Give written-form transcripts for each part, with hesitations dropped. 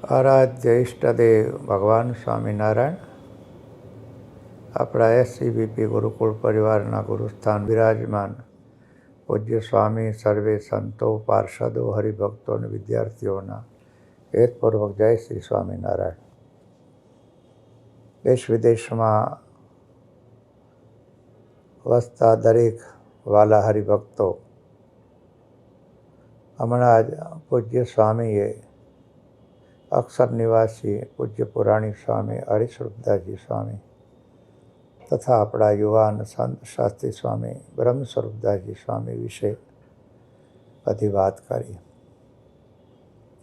આરાધ્ય ઈષ્ટદેવ ભગવાન સ્વામિનારાયણ આપણા એસસીબીપી ગુરુકુળ પરિવારના ગુરુસ્થાન બિરાજમાન પૂજ્ય સ્વામી સર્વે સંતો પાર્ષદો હરિભક્તો અને વિદ્યાર્થીઓના હેતપૂર્વક જય શ્રી સ્વામિનારાયણ. દેશ વિદેશમાં વસતા દરેક વાલા હરિભક્તો, હમણાં જ પૂજ્ય સ્વામીએ અક્ષર નિવાસી પૂજ્ય પુરાણી સ્વામી હરિસ્વરૂપદાસજી સ્વામી તથા આપણા યુવાન સંત શાસ્ત્રી સ્વામી બ્રહ્મસ્વરૂપદાસજી સ્વામી વિશે બધી વાત કરી.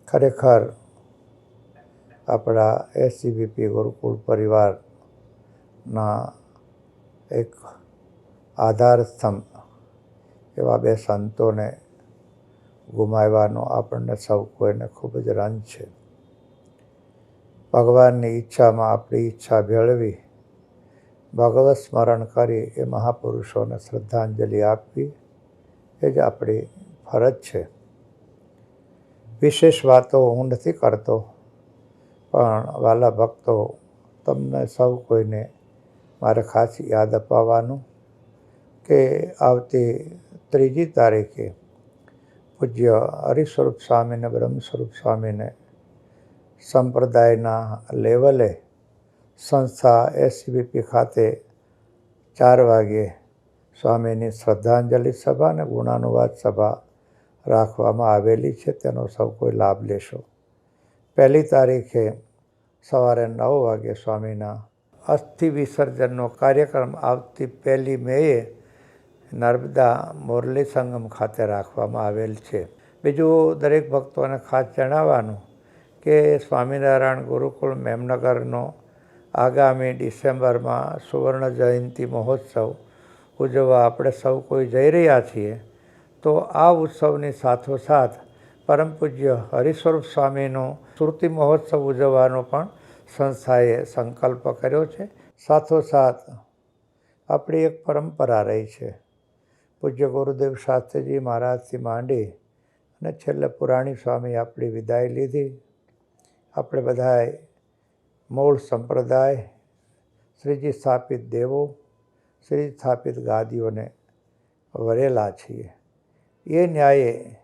ખરેખર આપણા એસસીબીપી ગુરુકુળ પરિવારના એક આધાર સ્તંભ એવા બે સંતોને ગુમાવવાનો આપણને સૌ કોઈને ખૂબ જ રંજ છે. ભગવાનની ઈચ્છામાં આપણી ઈચ્છા ભેળવી ભગવત સ્મરણ કરી એ મહાપુરુષોને શ્રદ્ધાંજલિ આપવી એ જ આપણી ફરજ છે. વિશેષ વાતો હું નથી કરતો, પણ વાલા ભક્તો, તમને સૌ કોઈને મારે ખાસ યાદ અપાવવાનું કે આવતી 3જી તારીખે પૂજ્ય હરિસ્વરૂપ સ્વામીને બ્રહ્મસ્વરૂપ સ્વામીને સંપ્રદાયના લેવલે સંસ્થા એસસીબીપી ખાતે 4 વાગ્યે સ્વામીની શ્રદ્ધાંજલિ સભા અને ગુણાનુવાદ સભા રાખવામાં આવેલી છે. તેનો સૌ કોઈ લાભ લેશો. 1લી તારીખે સવારે 9 વાગ્યે સ્વામીના અસ્થિ વિસર્જનનો કાર્યક્રમ આવતી 1લી મેએ નર્મદા મુરલી સંગમ ખાતે રાખવામાં આવેલ છે. બીજું દરેક ભક્તોને ખાસ જણાવવાનું કે સ્વામિનારાયણ ગુરુકુળ મેમનગરનો આગામી ડિસેમ્બરમાં સુવર્ણ જયંતિ મહોત્સવ ઉજવવા આપણે સૌ કોઈ જઈ રહ્યા છીએ. તો આ ઉત્સવની સાથોસાથ પરમ પૂજ્ય હરિસ્વરૂપ સ્વામીનો સ્મૃતિ મહોત્સવ ઉજવવાનો પણ સંસ્થાએ સંકલ્પ કર્યો છે. સાથોસાથ આપણી એક પરંપરા રહી છે. પૂજ્ય ગુરુદેવ શાસ્ત્રીજી મહારાજથી માંડી અને છેલ્લે પુરાણી સ્વામી આપણી વિદાય લીધી. આપણે બધાએ મૂળ સંપ્રદાય, શ્રીજી સ્થાપિત દેવો, શ્રી સ્થાપિત ગાદીઓને વરેલા છીએ. એ ન્યાયે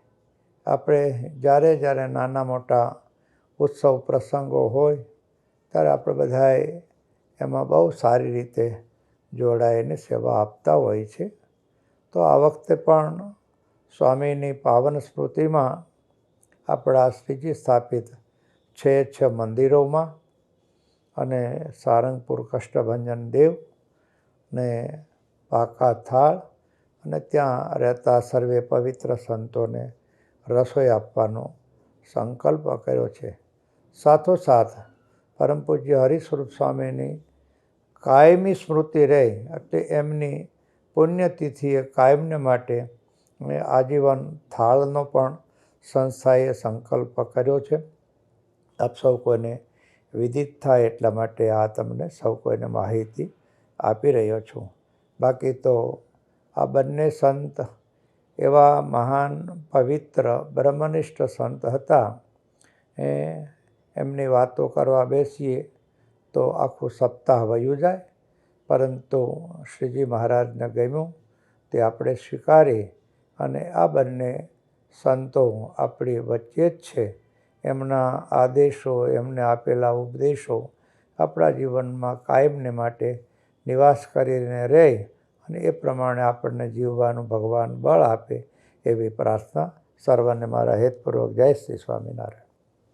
આપણે જ્યારે નાના મોટા ઉત્સવ પ્રસંગો હોય ત્યારે આપણે બધાએ એમાં બહુ સારી રીતે જોડાઈને સેવા આપતા હોય છે. તો આ વખતે પણ સ્વામીની પાવન સ્મૃતિમાં આપણા શ્રીજી સ્થાપિત 6 મંદિરોમાં અને સારંગપુર કષ્ટભંજન દેવ ને પાકા થાળ અને ત્યાં રહેતા સર્વે પવિત્ર સંતોને રસોઈ આપવાનો સંકલ્પ કર્યો છે. સાથોસાથ પરમ પૂજ્ય હરિસ્વરૂપ સ્વામીની કાયમી સ્મૃતિ રહે એટલે એમની પુણ્યતિથિએ કાયમને માટે આજીવન થાળનો પણ સંસ્થાએ સંકલ્પ કર્યો છે. આપ સૌ કોઈને વિદિત થાય એટલા માટે આ તમને સૌ કોઈને માહિતી આપી રહ્યો છું. બાકી તો આ બંને સંત એવા મહાન પવિત્ર બ્રહ્મનિષ્ઠ સંત હતા. એમની વાતો કરવા બેસીએ તો આખું સપ્તાહ વયું જાય, પરંતુ શ્રીજી મહારાજને ગમ્યું તે આપણે સ્વીકારી અને આ બંને સંતો આપણી વચ્ચે જ છે. એમના આદેશો, એમને આપેલા ઉપદેશો આપણા જીવનમાં કાયમને માટે નિવાસ કરીને રહે અને એ પ્રમાણે આપણને જીવવાનું ભગવાન બળ આપે એવી પ્રાર્થના. સર્વને મારા હેતપૂર્વક જય શ્રી સ્વામિનારાયણ.